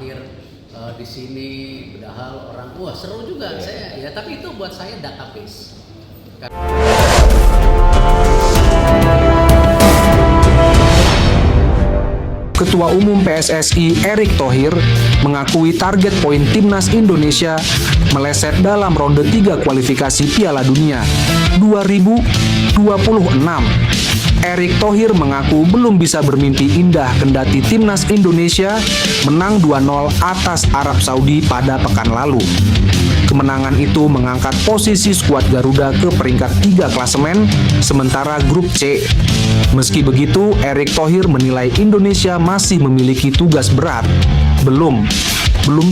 hadir di sini padahal orang wah seru juga saya ya, tapi itu buat saya database. Ketua Umum PSSI Erick Thohir mengakui target poin Timnas Indonesia meleset dalam ronde 3 kualifikasi Piala Dunia 2026. Erick Thohir mengaku belum bisa bermimpi indah kendati Timnas Indonesia menang 2-0 atas Arab Saudi pada pekan lalu. Kemenangan itu mengangkat posisi skuad Garuda ke peringkat 3 klasemen sementara grup C. Meski begitu, Erick Thohir menilai Indonesia masih memiliki tugas berat. Belum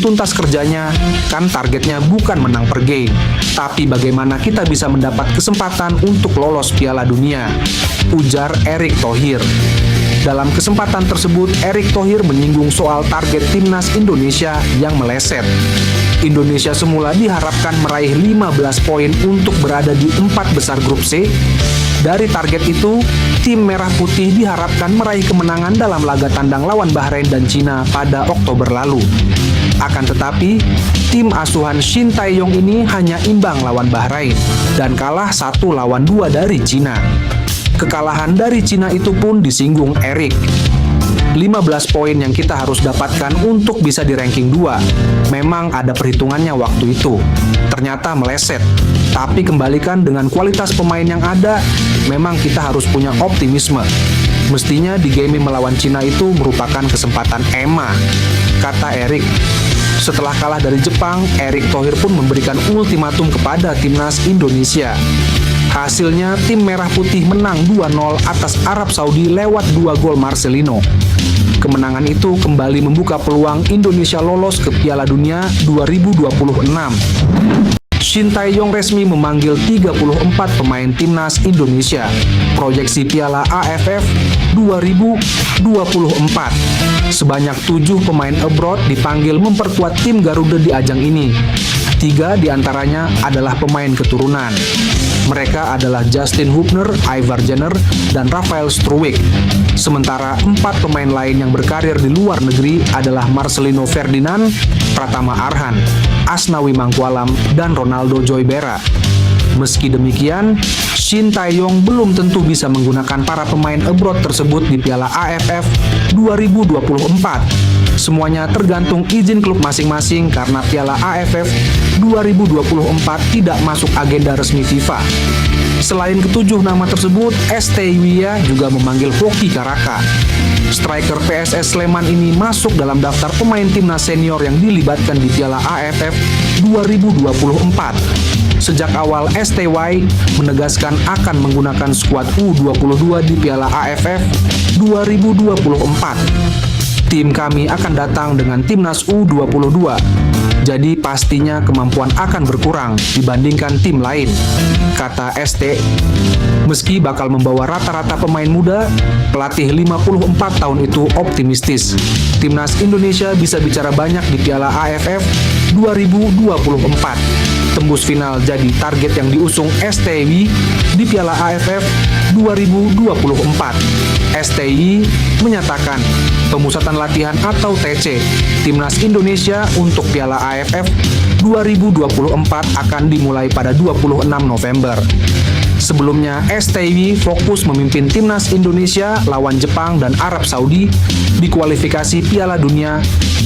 tuntas kerjanya, kan targetnya bukan menang per game, tapi bagaimana kita bisa mendapat kesempatan untuk lolos Piala Dunia, ujar Erick Thohir. Dalam kesempatan tersebut, Erick Thohir menyinggung soal target Timnas Indonesia yang meleset. Indonesia semula diharapkan meraih 15 poin untuk berada di 4 besar grup C. Dari target itu, tim Merah Putih diharapkan meraih kemenangan dalam laga tandang lawan Bahrain dan Cina pada Oktober lalu. Akan tetapi, tim asuhan Shin Tae-yong ini hanya imbang lawan Bahrain dan kalah 1-2 dari Cina. Kekalahan dari Cina itu pun disinggung Erick. 15 poin yang kita harus dapatkan untuk bisa di ranking 2. Memang ada perhitungannya waktu itu. Ternyata meleset. Tapi kembalikan dengan kualitas pemain yang ada, memang kita harus punya optimisme. Mestinya di game melawan Cina itu merupakan kesempatan EMA, kata Erick. Setelah kalah dari Jepang, Erick Thohir pun memberikan ultimatum kepada Timnas Indonesia. Hasilnya, tim Merah Putih menang 2-0 atas Arab Saudi lewat 2 gol Marcelino. Kemenangan itu kembali membuka peluang Indonesia lolos ke Piala Dunia 2026. Shin Tae-yong resmi memanggil 34 pemain Timnas Indonesia. Proyeksi Piala AFF 2024. Sebanyak 7 pemain abroad dipanggil memperkuat tim Garuda di ajang ini. 3 diantaranya adalah pemain keturunan. Mereka adalah Justin Hubner, Ivar Jenner, dan Rafael Struwijk. Sementara 4 pemain lain yang berkarir di luar negeri adalah Marcelino Ferdinand, Pratama Arhan, Asnawi Mangkualam, dan Ronaldo Joybera. Meski demikian, Shin Tae-yong belum tentu bisa menggunakan para pemain abroad tersebut di Piala AFF 2024. Semuanya tergantung izin klub masing-masing karena Piala AFF 2024 tidak masuk agenda resmi FIFA. Selain ketujuh nama tersebut, ST Wiya juga memanggil Hoki Caraka. Striker PSS Sleman ini masuk dalam daftar pemain timnas senior yang dilibatkan di Piala AFF 2024. Sejak awal STY menegaskan akan menggunakan skuad U22 di Piala AFF 2024. Tim kami akan datang dengan timnas U22, jadi pastinya kemampuan akan berkurang dibandingkan tim lain, kata ST. Meski bakal membawa rata-rata pemain muda, pelatih 54 tahun itu optimistis. Timnas Indonesia bisa bicara banyak di Piala AFF 2024. Tembus final jadi target yang diusung STY di Piala AFF 2024. STY menyatakan pemusatan latihan atau TC Timnas Indonesia untuk Piala AFF 2024 akan dimulai pada 26 November. Sebelumnya, STY fokus memimpin Timnas Indonesia lawan Jepang dan Arab Saudi di kualifikasi Piala Dunia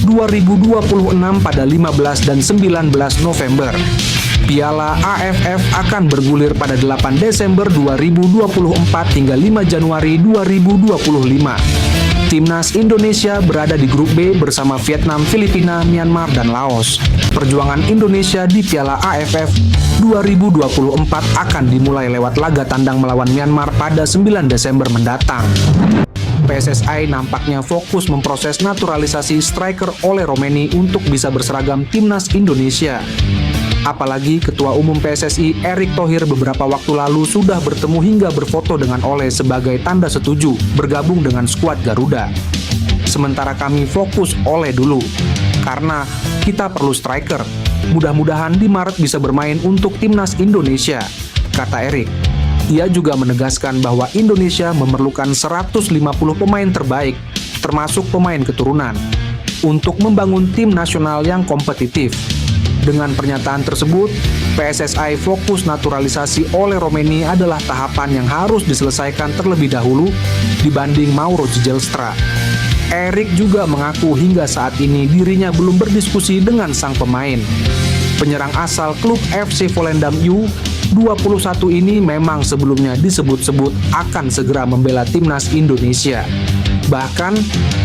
2026 pada 15 dan 19 November. Piala AFF akan bergulir pada 8 Desember 2024 hingga 5 Januari 2025. Timnas Indonesia berada di grup B bersama Vietnam, Filipina, Myanmar, dan Laos. Perjuangan Indonesia di Piala AFF 2024 akan dimulai lewat laga tandang melawan Myanmar pada 9 Desember mendatang. PSSI nampaknya fokus memproses naturalisasi striker Ole Romeni untuk bisa berseragam Timnas Indonesia. Apalagi Ketua Umum PSSI Erick Thohir beberapa waktu lalu sudah bertemu hingga berfoto dengan Ole sebagai tanda setuju bergabung dengan skuad Garuda. Sementara kami fokus Ole dulu, karena kita perlu striker. Mudah-mudahan di Maret bisa bermain untuk Timnas Indonesia, kata Erick. Ia juga menegaskan bahwa Indonesia memerlukan 150 pemain terbaik, termasuk pemain keturunan. untuk membangun tim nasional yang kompetitif. Dengan pernyataan tersebut, PSSI fokus naturalisasi oleh Romeni adalah tahapan yang harus diselesaikan terlebih dahulu dibanding Mauro Zijlstra. Erik juga mengaku hingga saat ini dirinya belum berdiskusi dengan sang pemain. Penyerang asal klub FC Volendam U21 ini memang sebelumnya disebut-sebut akan segera membela timnas Indonesia. Bahkan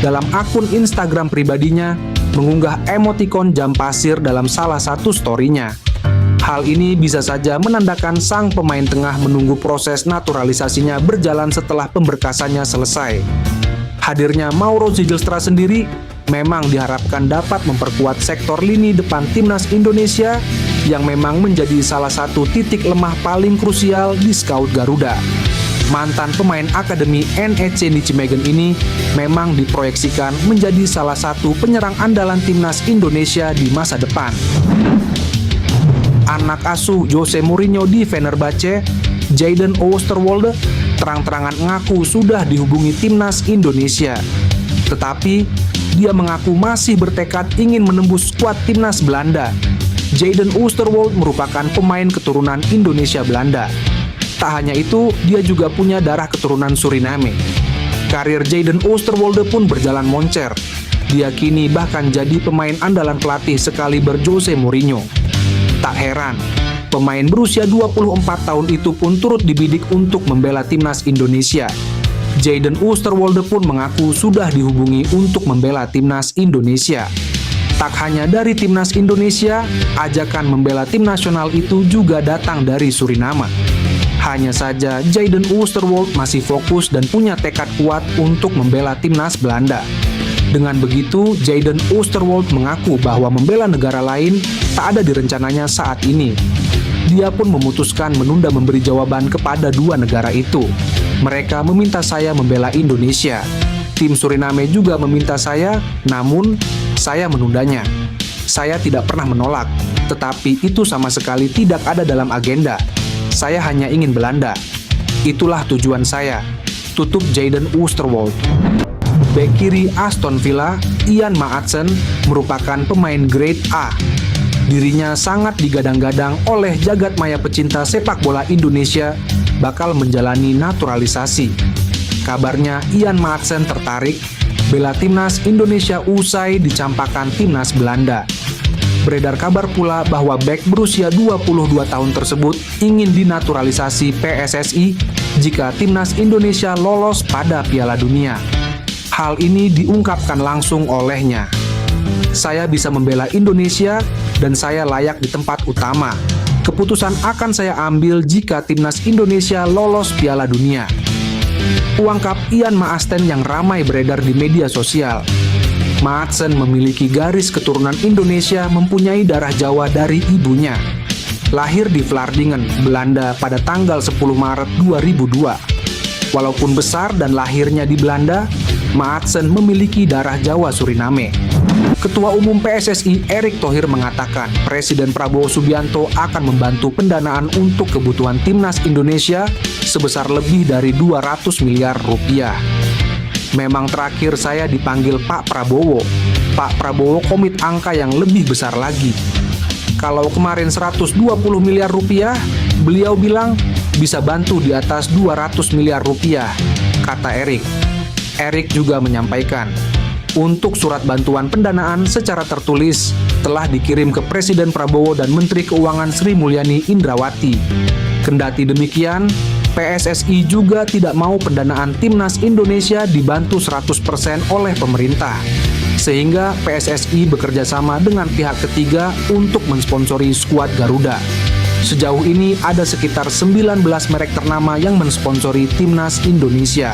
dalam akun Instagram pribadinya mengunggah emotikon jam pasir dalam salah satu story-nya. Hal ini bisa saja menandakan sang pemain tengah menunggu proses naturalisasinya berjalan setelah pemberkasannya selesai. Hadirnya Mauro Zijlstra sendiri memang diharapkan dapat memperkuat sektor lini depan timnas Indonesia yang memang menjadi salah satu titik lemah paling krusial di Scout Garuda. Mantan pemain akademi NEC Nijmegen ini memang diproyeksikan menjadi salah satu penyerang andalan timnas Indonesia di masa depan. Anak asuh Jose Mourinho di Fenerbahce, Jadon Oosterwolde, terang-terangan mengaku sudah dihubungi timnas Indonesia. Tetapi dia mengaku masih bertekad ingin menembus skuad timnas Belanda. Jadon Oosterwolde merupakan pemain keturunan Indonesia Belanda. Tak hanya itu, dia juga punya darah keturunan Suriname. Karir Jadon Oosterwolde pun berjalan moncer. Dia kini bahkan jadi pemain andalan pelatih sekaliber Jose Mourinho. Tak heran, pemain berusia 24 tahun itu pun turut dibidik untuk membela timnas Indonesia. Jadon Oosterwolde pun mengaku sudah dihubungi untuk membela timnas Indonesia. Tak hanya dari timnas Indonesia, ajakan membela tim nasional itu juga datang dari Suriname. Hanya saja Jadon Oosterwolde masih fokus dan punya tekad kuat untuk membela timnas Belanda. Dengan begitu, Jadon Oosterwolde mengaku bahwa membela negara lain tak ada di rencananya saat ini. Dia pun memutuskan menunda memberi jawaban kepada dua negara itu. Mereka meminta saya membela Indonesia. Tim Suriname juga meminta saya, namun saya menundanya. Saya tidak pernah menolak, tetapi itu sama sekali tidak ada dalam agenda. Saya hanya ingin Belanda. Itulah tujuan saya. Tutup Jadon Oosterwolde. Bek kiri Aston Villa, Ian Maatsen, merupakan pemain grade A. Dirinya sangat digadang-gadang oleh jagat maya pecinta sepak bola Indonesia bakal menjalani naturalisasi. Kabarnya Ian Maatsen tertarik bela timnas Indonesia usai dicampakkan timnas Belanda. Beredar kabar pula bahwa bek berusia 22 tahun tersebut ingin dinaturalisasi PSSI jika timnas Indonesia lolos pada Piala Dunia. Hal ini diungkapkan langsung olehnya. Saya bisa membela Indonesia dan saya layak di tempat utama. Keputusan akan saya ambil jika timnas Indonesia lolos Piala Dunia. Ungkap Ian Maatsen yang ramai beredar di media sosial. Maatsen memiliki garis keturunan Indonesia, mempunyai darah Jawa dari ibunya. Lahir di Vlaardingen, Belanda pada tanggal 10 Maret 2002. Walaupun besar dan lahirnya di Belanda, Maatsen memiliki darah Jawa Suriname. Ketua Umum PSSI Erick Thohir mengatakan Presiden Prabowo Subianto akan membantu pendanaan untuk kebutuhan timnas Indonesia sebesar lebih dari 200 miliar rupiah. Memang terakhir saya dipanggil Pak Prabowo. Pak Prabowo komit angka yang lebih besar lagi. Kalau kemarin 120 miliar rupiah, beliau bilang bisa bantu di atas 200 miliar rupiah, kata Erick. Erick juga menyampaikan, untuk surat bantuan pendanaan secara tertulis telah dikirim ke Presiden Prabowo dan Menteri Keuangan Sri Mulyani Indrawati. Kendati demikian, PSSI juga tidak mau pendanaan timnas Indonesia dibantu 100% oleh pemerintah. Sehingga PSSI bekerja sama dengan pihak ketiga untuk mensponsori skuad Garuda. Sejauh ini ada sekitar 19 merek ternama yang mensponsori timnas Indonesia.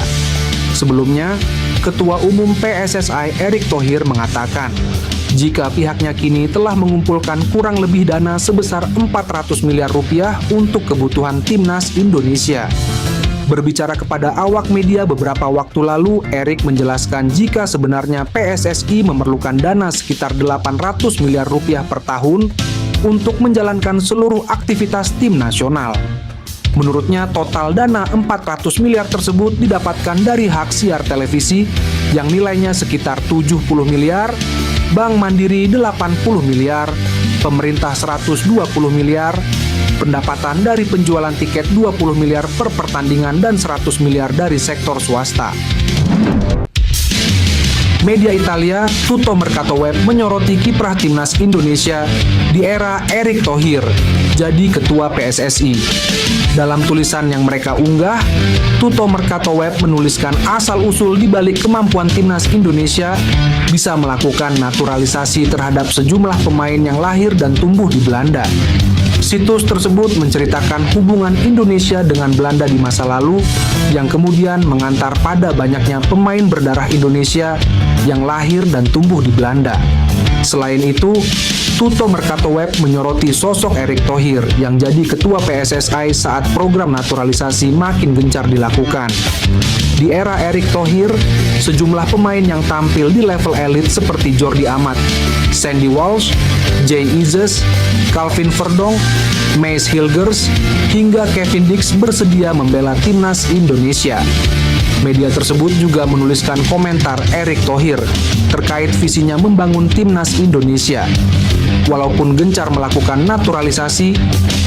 Sebelumnya, Ketua Umum PSSI Erick Thohir mengatakan, jika pihaknya kini telah mengumpulkan kurang lebih dana sebesar 400 miliar rupiah untuk kebutuhan timnas Indonesia. Berbicara kepada awak media beberapa waktu lalu, Erick menjelaskan jika sebenarnya PSSI memerlukan dana sekitar 800 miliar rupiah per tahun untuk menjalankan seluruh aktivitas tim nasional. Menurutnya, total dana 400 miliar tersebut didapatkan dari hak siar televisi yang nilainya sekitar 70 miliar Bank Mandiri 80 miliar, pemerintah 120 miliar, pendapatan dari penjualan tiket 20 miliar per pertandingan dan 100 miliar dari sektor swasta. Media Italia, Tutto Mercato Web menyoroti kiprah timnas Indonesia di era Erick Thohir jadi ketua PSSI. Dalam tulisan yang mereka unggah, Tutto Mercato Web menuliskan asal-usul di balik kemampuan timnas Indonesia bisa melakukan naturalisasi terhadap sejumlah pemain yang lahir dan tumbuh di Belanda. Situs tersebut menceritakan hubungan Indonesia dengan Belanda di masa lalu yang kemudian mengantar pada banyaknya pemain berdarah Indonesia yang lahir dan tumbuh di Belanda. Selain itu, Tutto Mercato Web menyoroti sosok Erick Thohir yang jadi ketua PSSI saat program naturalisasi makin gencar dilakukan. Di era Erick Thohir, sejumlah pemain yang tampil di level elit seperti Jordi Amat, Sandy Walsh, Jay Ises, Calvin Verdong, Mace Hilgers, hingga Kevin Dix bersedia membela timnas Indonesia. Media tersebut juga menuliskan komentar Erick Thohir terkait visinya membangun timnas Indonesia. Walaupun gencar melakukan naturalisasi,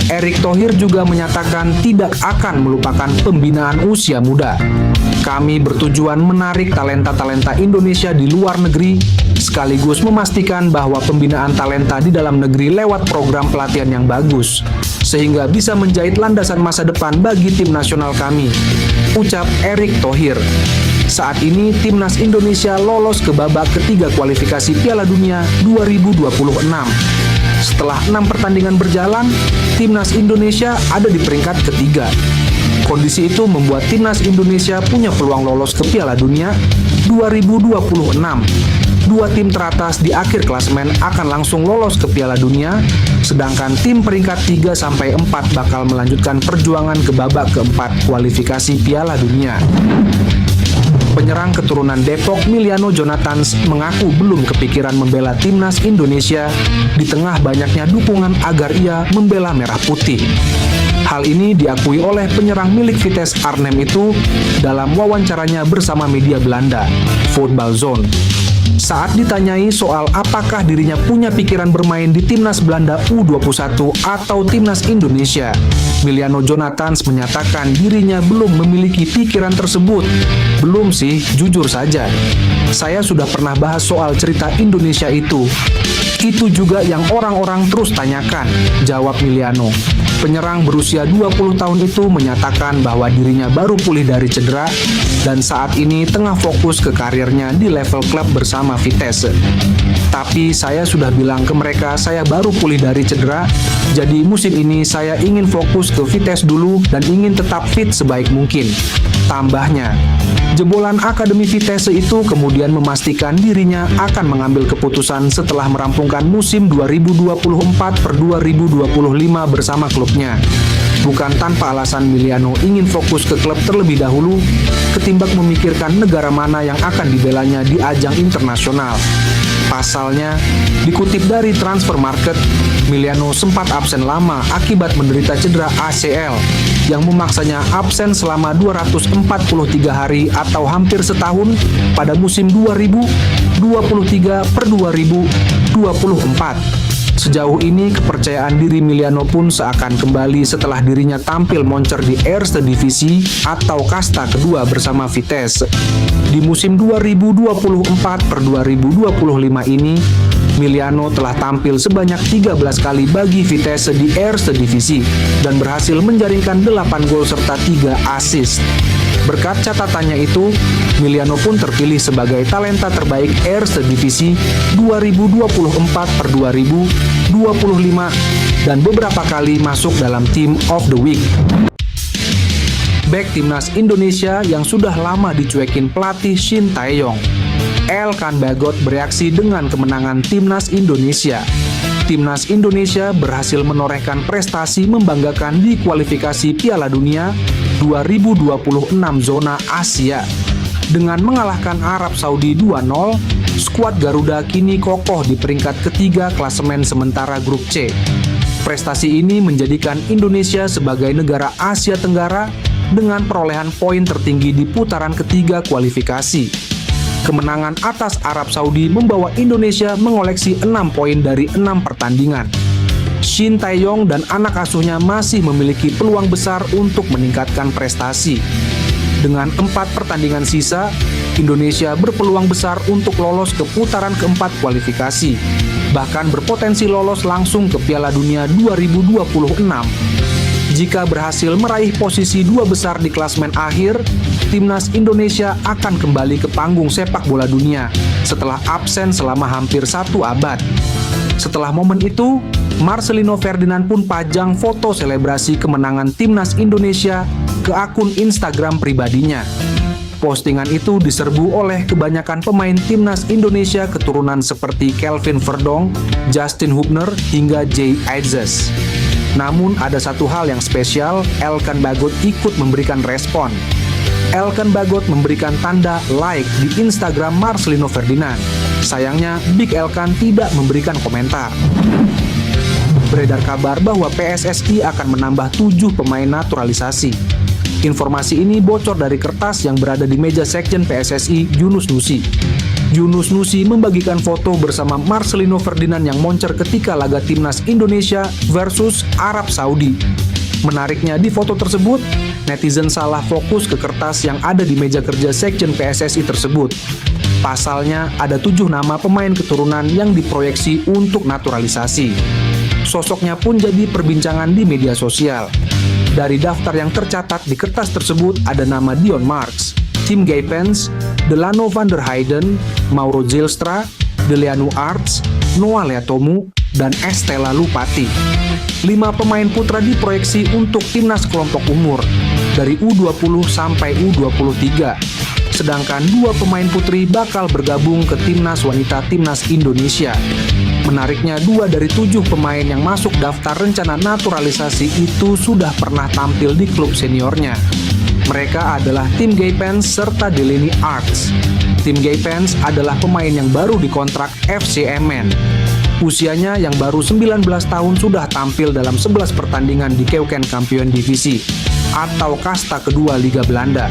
Erick Thohir juga menyatakan tidak akan melupakan pembinaan usia muda. Kami bertujuan menarik talenta-talenta Indonesia di luar negeri, sekaligus memastikan bahwa pembinaan talenta di dalam negeri lewat program pelatihan yang bagus, sehingga bisa menjahit landasan masa depan bagi tim nasional kami, ucap Erick Thohir. Saat ini, timnas Indonesia lolos ke babak ketiga kualifikasi Piala Dunia 2026. Setelah 6 pertandingan berjalan, timnas Indonesia ada di peringkat ketiga. Kondisi itu membuat timnas Indonesia punya peluang lolos ke Piala Dunia 2026. Dua tim teratas di akhir klasemen akan langsung lolos ke Piala Dunia, sedangkan tim peringkat 3-4 bakal melanjutkan perjuangan ke babak keempat kualifikasi Piala Dunia. Penyerang keturunan Depok Miliano Jonathans mengaku belum kepikiran membela timnas Indonesia di tengah banyaknya dukungan agar ia membela merah putih. Hal ini diakui oleh penyerang milik Vitesse Arnhem itu dalam wawancaranya bersama media Belanda, Football Zone. Saat ditanyai soal apakah dirinya punya pikiran bermain di timnas Belanda U21 atau timnas Indonesia, Miliano Jonathans menyatakan dirinya belum memiliki pikiran tersebut. Belum sih, jujur saja. Saya sudah pernah bahas soal cerita Indonesia itu. Itu juga yang orang-orang terus tanyakan, jawab Miliano. Penyerang berusia 20 tahun itu menyatakan bahwa dirinya baru pulih dari cedera dan saat ini tengah fokus ke karirnya di level klub bersama Vitesse. Tapi saya sudah bilang ke mereka saya baru pulih dari cedera, jadi musim ini saya ingin fokus ke Vitesse dulu dan ingin tetap fit sebaik mungkin. Tambahnya, jebolan Akademi Vitesse itu kemudian memastikan dirinya akan mengambil keputusan setelah merampungkan musim 2024-2025 bersama klubnya. Bukan tanpa alasan Miliano ingin fokus ke klub terlebih dahulu, ketimbang memikirkan negara mana yang akan dibelanya di ajang internasional. Pasalnya, dikutip dari Transfer Market, Miliano sempat absen lama akibat menderita cedera ACL yang memaksanya absen selama 243 hari atau hampir setahun pada musim 2023-2024. Sejauh ini, kepercayaan diri Miliano pun seakan kembali setelah dirinya tampil moncer di Eerste Divisie atau kasta kedua bersama Vitesse. Di musim 2024-2025 ini, Miliano telah tampil sebanyak 13 kali bagi Vitesse di Eerste Divisie dan berhasil menjaringkan 8 gol serta 3 assist. Berkat catatannya itu, Miliano pun terpilih sebagai talenta terbaik Eerste Divisie 2024-2025 dan beberapa kali masuk dalam Team of the Week. Bek timnas Indonesia yang sudah lama dicuekin pelatih Shin Tae-yong, Elkan Bagot bereaksi dengan kemenangan timnas Indonesia. Timnas Indonesia berhasil menorehkan prestasi membanggakan di kualifikasi Piala Dunia 2026 zona Asia. Dengan mengalahkan Arab Saudi 2-0, skuad Garuda kini kokoh di peringkat ketiga klasemen sementara grup C. Prestasi ini menjadikan Indonesia sebagai negara Asia Tenggara dengan perolehan poin tertinggi di putaran ketiga kualifikasi. Kemenangan atas Arab Saudi membawa Indonesia mengoleksi 6 poin dari 6 pertandingan. Shin Tae-yong dan anak asuhnya masih memiliki peluang besar untuk meningkatkan prestasi. Dengan 4 pertandingan sisa, Indonesia berpeluang besar untuk lolos ke putaran keempat kualifikasi, bahkan berpotensi lolos langsung ke Piala Dunia 2026. Jika berhasil meraih posisi 2 besar di klasemen akhir, timnas Indonesia akan kembali ke panggung sepak bola dunia setelah absen selama hampir 1 abad. Setelah momen itu, Marcelino Ferdinand pun pajang foto selebrasi kemenangan timnas Indonesia ke akun Instagram pribadinya. Postingan itu diserbu oleh kebanyakan pemain timnas Indonesia keturunan seperti Kelvin Verdong, Justin Hubner, hingga Jay Itzes. Namun ada satu hal yang spesial, Elkan Bagot ikut memberikan respon. Elkan Bagot memberikan tanda like di Instagram Marcelino Ferdinand. Sayangnya, Big Elkan tidak memberikan komentar. Beredar kabar bahwa PSSI akan menambah 7 pemain naturalisasi. Informasi ini bocor dari kertas yang berada di meja sekjen PSSI, Yunus Nusi. Yunus Nusi membagikan foto bersama Marcelino Ferdinand yang moncer ketika laga timnas Indonesia versus Arab Saudi. Menariknya, di foto tersebut, netizen salah fokus ke kertas yang ada di meja kerja sekjen PSSI tersebut. Pasalnya, ada 7 nama pemain keturunan yang diproyeksi untuk naturalisasi. Sosoknya pun jadi perbincangan di media sosial. Dari daftar yang tercatat di kertas tersebut ada nama Dion Marks, Tim Gaypens, Delano van der Heyden, Mauro Zylstra, Deleanu Arts, Noah Leatomu, dan Estella Lupati. 5 pemain putra diproyeksi untuk timnas kelompok umur, dari U20 sampai U23. Sedangkan 2 pemain putri bakal bergabung ke timnas wanita timnas Indonesia. Menariknya, 2 dari 7 pemain yang masuk daftar rencana naturalisasi itu sudah pernah tampil di klub seniornya. Mereka adalah Tim Gaypens serta Delaney Arts. Tim Gaypens adalah pemain yang baru dikontrak FC Emmen. Usianya yang baru 19 tahun sudah tampil dalam 11 pertandingan di Keuken Kampion Divisi atau kasta kedua Liga Belanda.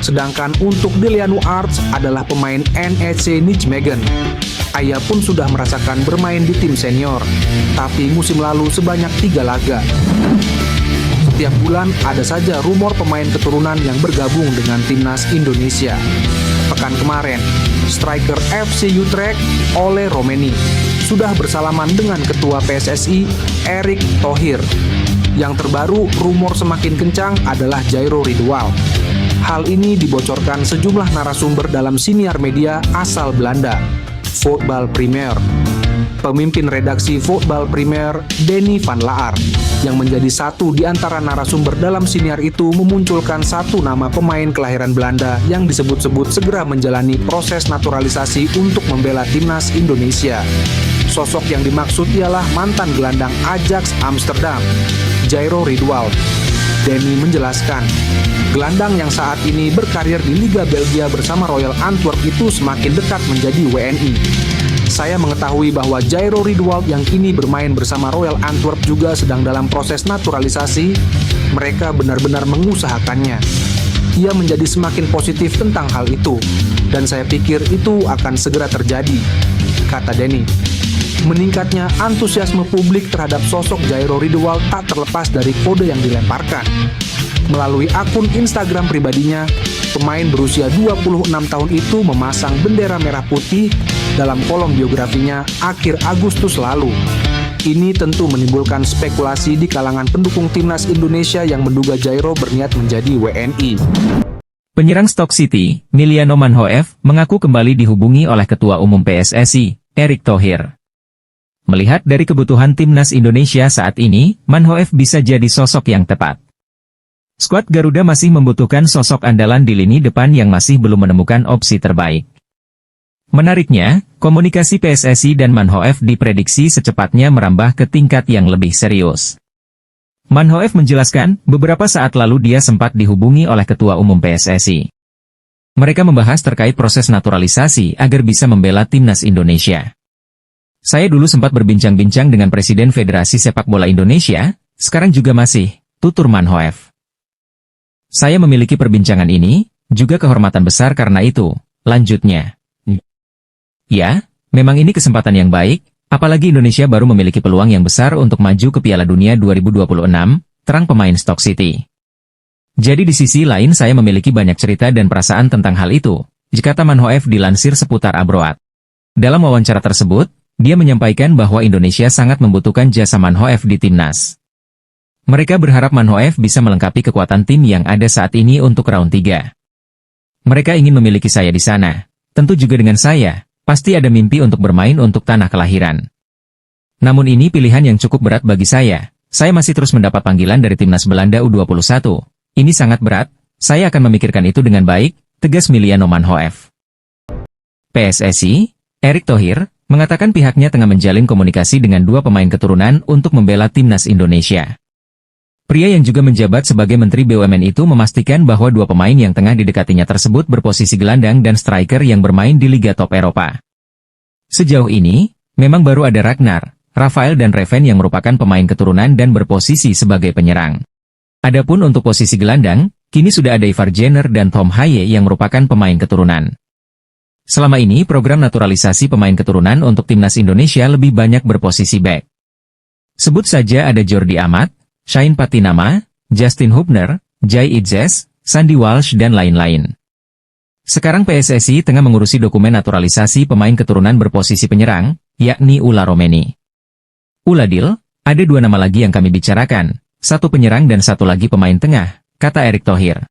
Sedangkan untuk Deleanu Arts adalah pemain NEC Nijmegen. Ia pun sudah merasakan bermain di tim senior, tapi musim lalu sebanyak 3 laga. Setiap bulan ada saja rumor pemain keturunan yang bergabung dengan timnas Indonesia. Pekan kemarin, striker FC Utrecht Ole Romeni sudah bersalaman dengan ketua PSSI Erick Thohir. Yang terbaru, rumor semakin kencang adalah Jairo Ridwal. Hal ini dibocorkan sejumlah narasumber dalam siniar media asal Belanda, Voetbal Premier. Pemimpin redaksi Voetbal Premier, Denny van Laar, yang menjadi satu di antara narasumber dalam siniar itu memunculkan 1 nama pemain kelahiran Belanda yang disebut-sebut segera menjalani proses naturalisasi untuk membela timnas Indonesia. Sosok yang dimaksud ialah mantan gelandang Ajax Amsterdam, Jairo Ridwal. Denny menjelaskan, gelandang yang saat ini berkarir di Liga Belgia bersama Royal Antwerp itu semakin dekat menjadi WNI. Saya mengetahui bahwa Jairo Ridwal yang kini bermain bersama Royal Antwerp juga sedang dalam proses naturalisasi. Mereka benar-benar mengusahakannya. Ia menjadi semakin positif tentang hal itu, dan saya pikir itu akan segera terjadi, kata Denny. Meningkatnya antusiasme publik terhadap sosok Jairo Ridwal tak terlepas dari kode yang dilemparkan. Melalui akun Instagram pribadinya, pemain berusia 26 tahun itu memasang bendera merah putih dalam kolom biografinya akhir Agustus lalu. Ini tentu menimbulkan spekulasi di kalangan pendukung timnas Indonesia yang menduga Jairo berniat menjadi WNI. Penyerang Stoke City, Miliano Manhoef, mengaku kembali dihubungi oleh Ketua Umum PSSI, Erick Thohir. Melihat dari kebutuhan timnas Indonesia saat ini, Manhoef bisa jadi sosok yang tepat. Skuad Garuda masih membutuhkan sosok andalan di lini depan yang masih belum menemukan opsi terbaik. Menariknya, komunikasi PSSI dan Manhoef diprediksi secepatnya merambah ke tingkat yang lebih serius. Manhoef menjelaskan, beberapa saat lalu dia sempat dihubungi oleh Ketua Umum PSSI. Mereka membahas terkait proses naturalisasi agar bisa membela timnas Indonesia. Saya dulu sempat berbincang-bincang dengan Presiden Federasi Sepak Bola Indonesia, sekarang juga masih, tutur Manhoef. Saya memiliki perbincangan ini, juga kehormatan besar karena itu, lanjutnya. Ya, memang ini kesempatan yang baik, apalagi Indonesia baru memiliki peluang yang besar untuk maju ke Piala Dunia 2026, terang pemain Stoke City. Jadi di sisi lain saya memiliki banyak cerita dan perasaan tentang hal itu, kata Manhoef dilansir seputar Abroad. Dalam wawancara tersebut, dia menyampaikan bahwa Indonesia sangat membutuhkan jasa Manhoef di timnas. Mereka berharap Manhoef bisa melengkapi kekuatan tim yang ada saat ini untuk round 3. Mereka ingin memiliki saya di sana. Tentu juga dengan saya, pasti ada mimpi untuk bermain untuk tanah kelahiran. Namun ini pilihan yang cukup berat bagi saya. Saya masih terus mendapat panggilan dari timnas Belanda U21. Ini sangat berat, saya akan memikirkan itu dengan baik, tegas Miliano Manhoef. PSSI, Erick Thohir, mengatakan pihaknya tengah menjalin komunikasi dengan 2 pemain keturunan untuk membela timnas Indonesia. Pria yang juga menjabat sebagai Menteri BUMN itu memastikan bahwa 2 pemain yang tengah didekatinya tersebut berposisi gelandang dan striker yang bermain di Liga Top Eropa. Sejauh ini, memang baru ada Ragnar, Rafael dan Reven yang merupakan pemain keturunan dan berposisi sebagai penyerang. Adapun untuk posisi gelandang, kini sudah ada Ivar Jenner dan Tom Haye yang merupakan pemain keturunan. Selama ini program naturalisasi pemain keturunan untuk timnas Indonesia lebih banyak berposisi back. Sebut saja ada Jordi Amat, Shain Patinama, Justin Hubner, Jai Idzes, Sandy Walsh dan lain-lain. Sekarang PSSI tengah mengurusi dokumen naturalisasi pemain keturunan berposisi penyerang, yakni Ula Romeni. Uladil, ada 2 nama lagi yang kami bicarakan. 1 penyerang dan 1 lagi pemain tengah, kata Erick Thohir.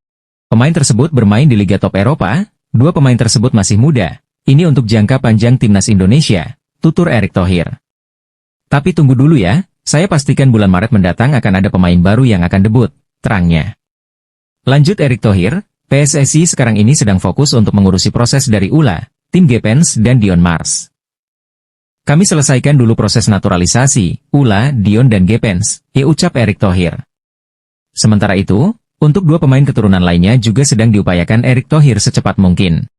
Pemain tersebut bermain di Liga Top Eropa, 2 pemain tersebut masih muda. Ini untuk jangka panjang timnas Indonesia, tutur Erick Thohir. Tapi tunggu dulu ya, saya pastikan bulan Maret mendatang akan ada pemain baru yang akan debut, terangnya. Lanjut Erick Thohir, PSSI sekarang ini sedang fokus untuk mengurusi proses dari Ula, tim Gepens dan Dion Mars. Kami selesaikan dulu proses naturalisasi, Ula, Dion dan Gepens, ucap Erick Thohir. Sementara itu, untuk 2 pemain keturunan lainnya juga sedang diupayakan Erick Thohir secepat mungkin.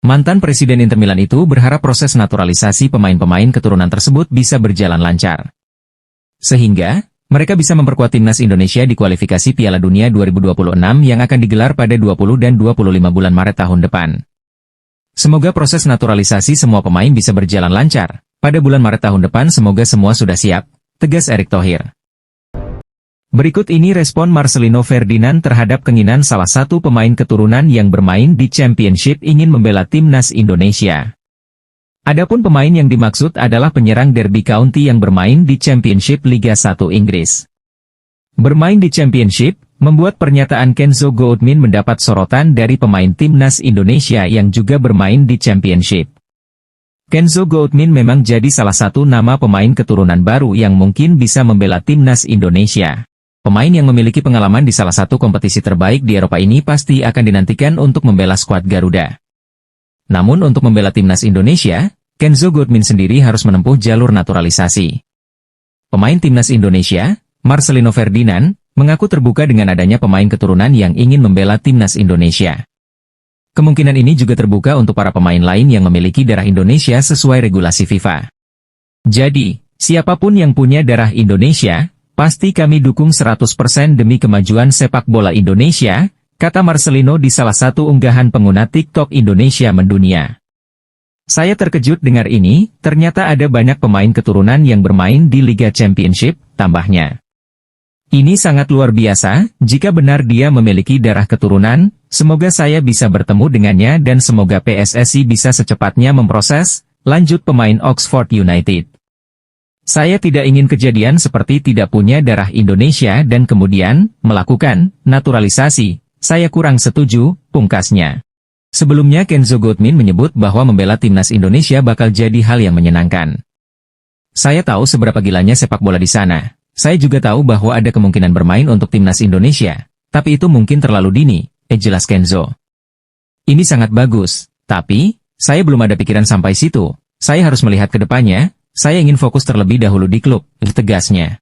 Mantan Presiden Inter Milan itu berharap proses naturalisasi pemain-pemain keturunan tersebut bisa berjalan lancar. Sehingga, mereka bisa memperkuat timnas Indonesia di kualifikasi Piala Dunia 2026 yang akan digelar pada 20 dan 25 bulan Maret tahun depan. Semoga proses naturalisasi semua pemain bisa berjalan lancar. Pada bulan Maret tahun depan semoga semua sudah siap, tegas Erick Thohir. Berikut ini respon Marcelino Ferdinand terhadap keinginan salah satu pemain keturunan yang bermain di Championship ingin membela timnas Indonesia. Adapun pemain yang dimaksud adalah penyerang Derby County yang bermain di Championship Liga 1 Inggris. Bermain di Championship, membuat pernyataan Kenzo Goodwin mendapat sorotan dari pemain timnas Indonesia yang juga bermain di Championship. Kenzo Goodwin memang jadi salah satu nama pemain keturunan baru yang mungkin bisa membela timnas Indonesia. Pemain yang memiliki pengalaman di salah satu kompetisi terbaik di Eropa ini pasti akan dinantikan untuk membela skuad Garuda. Namun untuk membela timnas Indonesia, Kenzo Goodwin sendiri harus menempuh jalur naturalisasi. Pemain timnas Indonesia, Marcelino Ferdinand, mengaku terbuka dengan adanya pemain keturunan yang ingin membela timnas Indonesia. Kemungkinan ini juga terbuka untuk para pemain lain yang memiliki darah Indonesia sesuai regulasi FIFA. Jadi, siapapun yang punya darah Indonesia, pasti kami dukung 100% demi kemajuan sepak bola Indonesia, kata Marcelino di salah satu unggahan pengguna TikTok Indonesia mendunia. Saya terkejut dengar ini, ternyata ada banyak pemain keturunan yang bermain di Liga Championship, tambahnya. Ini sangat luar biasa, jika benar dia memiliki darah keturunan, semoga saya bisa bertemu dengannya dan semoga PSSI bisa secepatnya memproses, lanjut pemain Oxford United. Saya tidak ingin kejadian seperti tidak punya darah Indonesia dan kemudian, melakukan, naturalisasi, saya kurang setuju, pungkasnya. Sebelumnya Kenzo Goodwin menyebut bahwa membela timnas Indonesia bakal jadi hal yang menyenangkan. Saya tahu seberapa gilanya sepak bola di sana. Saya juga tahu bahwa ada kemungkinan bermain untuk timnas Indonesia, tapi itu mungkin terlalu dini, jelas Kenzo. Ini sangat bagus, tapi, saya belum ada pikiran sampai situ, saya harus melihat ke depannya, saya ingin fokus terlebih dahulu di klub, tegasnya.